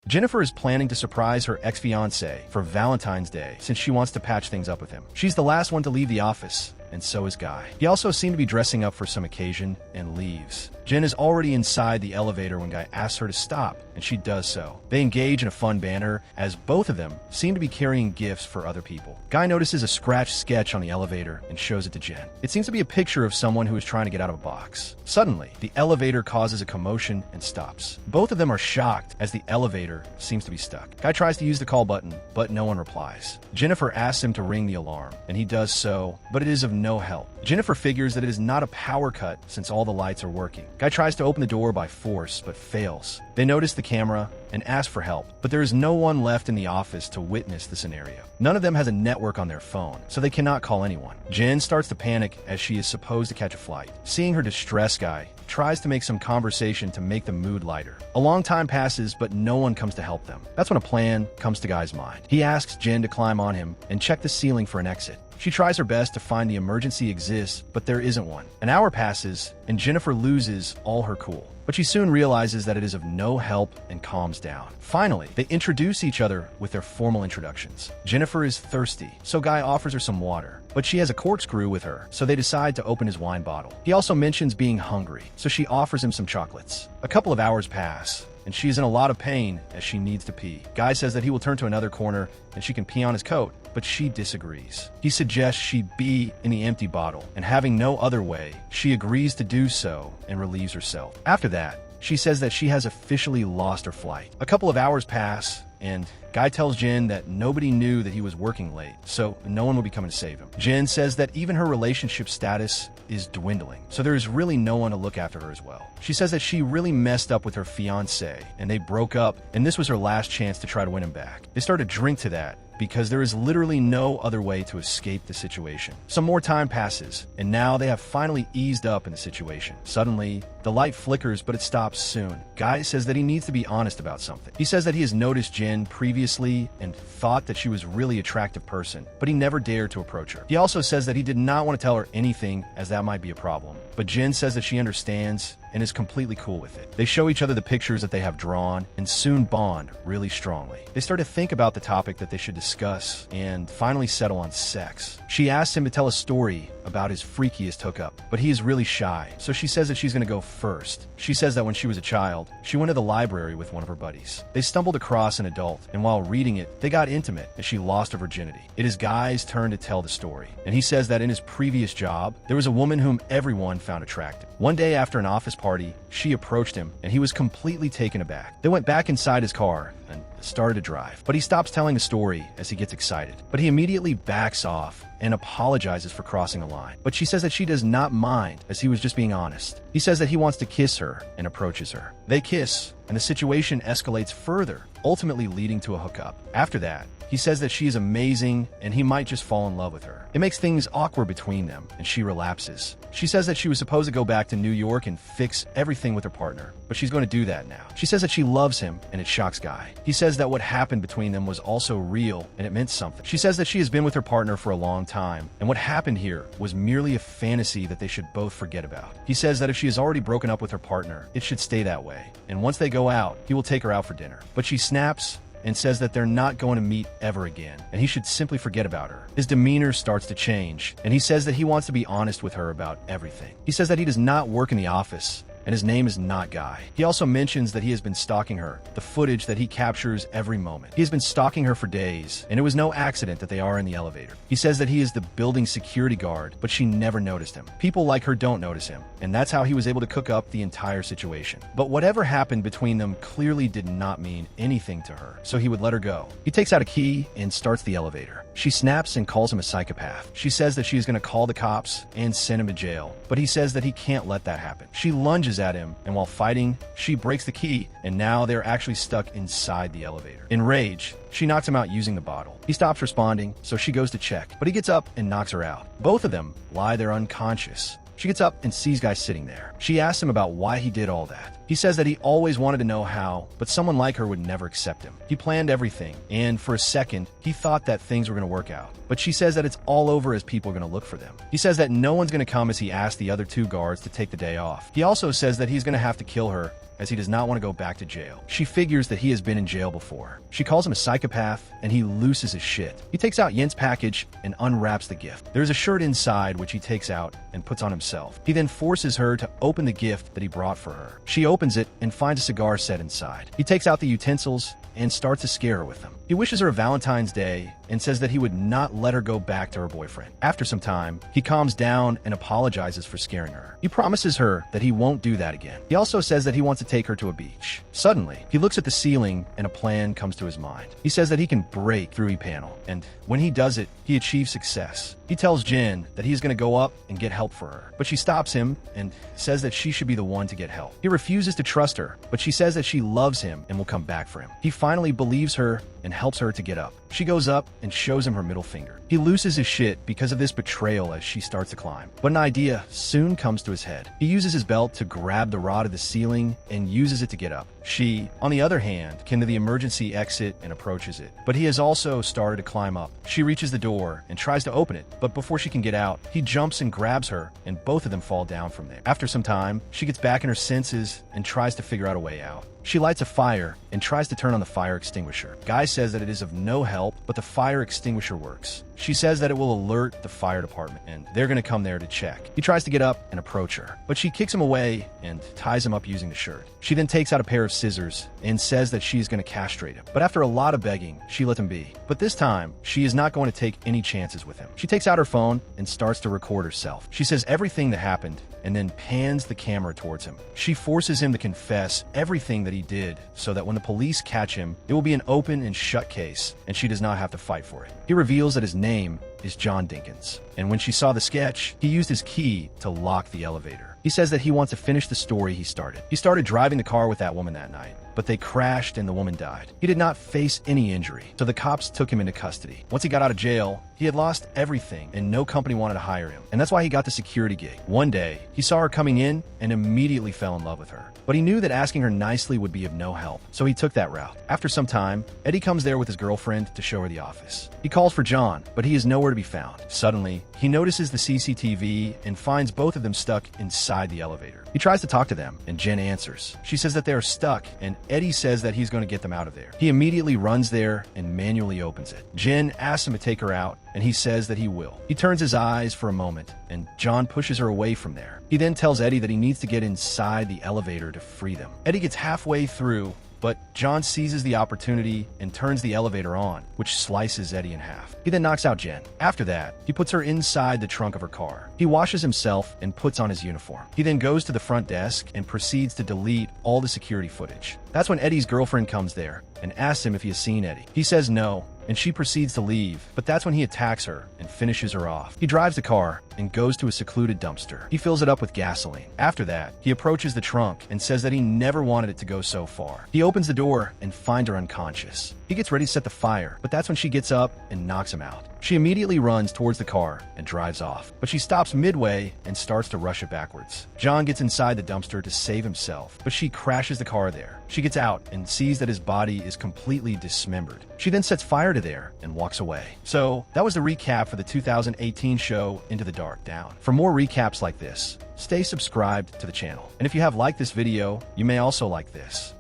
Jennifer is planning to surprise her ex-fiancé for Valentine's Day since she wants to patch things up with him. She's the last one to leave the office, and so is Guy. He also seemed to be dressing up for some occasion and leaves. Jen is already inside the elevator when Guy asks her to stop, and she does so. They engage in a fun banter as both of them seem to be carrying gifts for other people. Guy notices a scratch sketch on the elevator and shows it to Jen. It seems to be a picture of someone who is trying to get out of a box. Suddenly, the elevator causes a commotion and stops. Both of them are shocked as the elevator seems to be stuck. Guy tries to use the call button, but no one replies. Jennifer asks him to ring the alarm, and he does so, but it is of no help. Jennifer figures that it is not a power cut since all the lights are working. Guy tries to open the door by force, but fails. They notice the camera and ask for help, but there is no one left in the office to witness the scenario. None of them has a network on their phone, so they cannot call anyone. Jen starts to panic as she is supposed to catch a flight. Seeing her distress, Guy tries to make some conversation to make the mood lighter. A long time passes, but no one comes to help them. That's when a plan comes to Guy's mind. He asks Jen to climb on him and check the ceiling for an exit. She tries her best to find the emergency exits, but there isn't one. An hour passes, and Jennifer loses all her cool. But she soon realizes that it is of no help and calms down. Finally, they introduce each other with their formal introductions. Jennifer is thirsty, so Guy offers her some water. But she has a corkscrew with her, so they decide to open his wine bottle. He also mentions being hungry, so she offers him some chocolates. A couple of hours pass, and she is in a lot of pain as she needs to pee. Guy says that he will turn to another corner and she can pee on his coat, but she disagrees. He suggests she be in the empty bottle, and having no other way, she agrees to do so and relieves herself. After that, she says that she has officially lost her flight. A couple of hours pass, and Guy tells Jen that nobody knew that he was working late, so no one will be coming to save him. Jen says that even her relationship status is dwindling, so there is really no one to look after her as well. She says that she really messed up with her fiancé, and they broke up, and this was her last chance to try to win him back. They start to drink to that, because there is literally no other way to escape the situation. Some more time passes, and now they have finally eased up in the situation. Suddenly, the light flickers, but it stops soon. Guy says that he needs to be honest about something. He says that he has noticed Jen previously and thought that she was a really attractive person, but he never dared to approach her. He also says that he did not want to tell her anything, as that might be a problem. But Jen says that she understands and is completely cool with it. They show each other the pictures that they have drawn and soon bond really strongly. They start to think about the topic that they should discuss and finally settle on sex. She asks him to tell a story about his freakiest hookup, but he is really shy, so she says that she's going to go first. She says that when she was a child, she went to the library with one of her buddies. They stumbled across an adult, and while reading it, they got intimate as she lost her virginity. It is Guy's turn to tell the story, and he says that in his previous job, there was a woman whom everyone found attractive. One day after an office party, she approached him, and he was completely taken aback. They went back inside his car and started to drive, but he stops telling the story as he gets excited. But he immediately backs off and apologizes for crossing the line. But she says that she does not mind, as he was just being honest. He says that he wants to kiss her and approaches her. They kiss, and the situation escalates further, ultimately leading to a hookup. After that, he says that she is amazing and he might just fall in love with her. It makes things awkward between them, and she relapses. She says that she was supposed to go back to New York and fix everything with her partner, but she's going to do that now. She says that she loves him, and it shocks Guy. He says that what happened between them was also real, and it meant something. She says that she has been with her partner for a long time, and what happened here was merely a fantasy that they should both forget about. He says that if she has already broken up with her partner, it should stay that way, and once they go out, he will take her out for dinner. But she snaps and says that they're not going to meet ever again, and he should simply forget about her. His demeanor starts to change, and he says that he wants to be honest with her about everything. He says that he does not work in the office, and his name is not Guy. He also mentions that he has been stalking her, the footage that he captures every moment. He has been stalking her for days, and it was no accident that they are in the elevator. He says that he is the building security guard, but she never noticed him. People like her don't notice him, and that's how he was able to cook up the entire situation. But whatever happened between them clearly did not mean anything to her, so he would let her go. He takes out a key and starts the elevator. She snaps and calls him a psychopath. She says that she is going to call the cops and send him to jail, but he says that he can't let that happen. She lunges at him, and while fighting, she breaks the key, and now they're actually stuck inside the elevator. Enraged, she knocks him out using the bottle. He stops responding, so she goes to check, but he gets up and knocks her out. Both of them lie there unconscious. She gets up and sees Guy sitting there. She asks him about why he did all that. He says that he always wanted to know how, but someone like her would never accept him. He planned everything, and for a second, he thought that things were going to work out. But she says that it's all over as people are going to look for them. He says that no one's going to come as he asks the other two guards to take the day off. He also says that he's going to have to kill her as he does not want to go back to jail. She figures that he has been in jail before. She calls him a psychopath, and he loses his shit. He takes out Yin's package and unwraps the gift. There's a shirt inside which he takes out and puts on himself. He then forces her to open the gift that he brought for her. She opens it and finds a cigar set inside. He takes out the utensils and starts to scare her with them. He wishes her a Valentine's Day and says that he would not let her go back to her boyfriend. After some time, he calms down and apologizes for scaring her. He promises her that he won't do that again. He also says that he wants to take her to a beach. Suddenly, he looks at the ceiling and a plan comes to his mind. He says that he can break through a panel, and when he does it, he achieves success. He tells Jin that he's going to go up and get help for her, but she stops him and says that she should be the one to get help. He refuses to trust her, but she says that she loves him and will come back for him. He finally believes her and helps her to get up. She goes up and shows him her middle finger. He loses his shit because of this betrayal as she starts to climb. But an idea soon comes to his head. He uses his belt to grab the rod of the ceiling and uses it to get up. She, on the other hand, can to the emergency exit and approaches it. But he has also started to climb up. She reaches the door and tries to open it, but before she can get out, he jumps and grabs her, and both of them fall down from there. After some time, she gets back in her senses and tries to figure out a way out. She lights a fire and tries to turn on the fire extinguisher. Guy says that it is of no help, but the fire extinguisher works. She says that it will alert the fire department, and they're going to come there to check. He tries to get up and approach her, but she kicks him away and ties him up using the shirt. She then takes out a pair of scissors and says that she is going to castrate him. But after a lot of begging, she lets him be. But this time, she is not going to take any chances with him. She takes out her phone and starts to record herself. She says everything that happened and then pans the camera towards him. She forces him to confess everything that he did so that when the police catch him, it will be an open and shut case and she does not have to fight for it. He reveals that his name is John Dinkins, and when she saw the sketch, he used his key to lock the elevator. He says that he wants to finish the story he started. He started driving the car with that woman that night, but they crashed and the woman died. He did not face any injury, so the cops took him into custody. Once he got out of jail, he had lost everything and no company wanted to hire him, and that's why he got the security gig. One day, he saw her coming in and immediately fell in love with her. But he knew that asking her nicely would be of no help, so he took that route. After some time, Eddie comes there with his girlfriend to show her the office. He calls for John, but he is nowhere to be found. Suddenly, he notices the CCTV and finds both of them stuck inside the elevator. He tries to talk to them, and Jen answers. She says that they are stuck, and Eddie says that he's going to get them out of there. He immediately runs there and manually opens it. Jen asks him to take her out, and he says that he will. He turns his eyes for a moment, and John pushes her away from there. He then tells Eddie that he needs to get inside the elevator to free them. Eddie gets halfway through, but John seizes the opportunity and turns the elevator on, which slices Eddie in half. He then knocks out Jen. After that, he puts her inside the trunk of her car. He washes himself and puts on his uniform. He then goes to the front desk and proceeds to delete all the security footage. That's when Eddie's girlfriend comes there and asks him if he has seen Eddie. He says no, and she proceeds to leave, but that's when he attacks her and finishes her off. He drives the car and goes to a secluded dumpster. He fills it up with gasoline. After that, he approaches the trunk and says that he never wanted it to go so far. He opens the door and finds her unconscious. He gets ready to set the fire, but that's when she gets up and knocks him out. She immediately runs towards the car and drives off, but she stops midway and starts to rush it backwards. John gets inside the dumpster to save himself, but she crashes the car there. She gets out and sees that his body is completely dismembered. She then sets fire to there and walks away. So that was the recap for the 2018 show Into the Dark Down. For more recaps like this, stay subscribed to the channel. And if you have liked this video, you may also like this.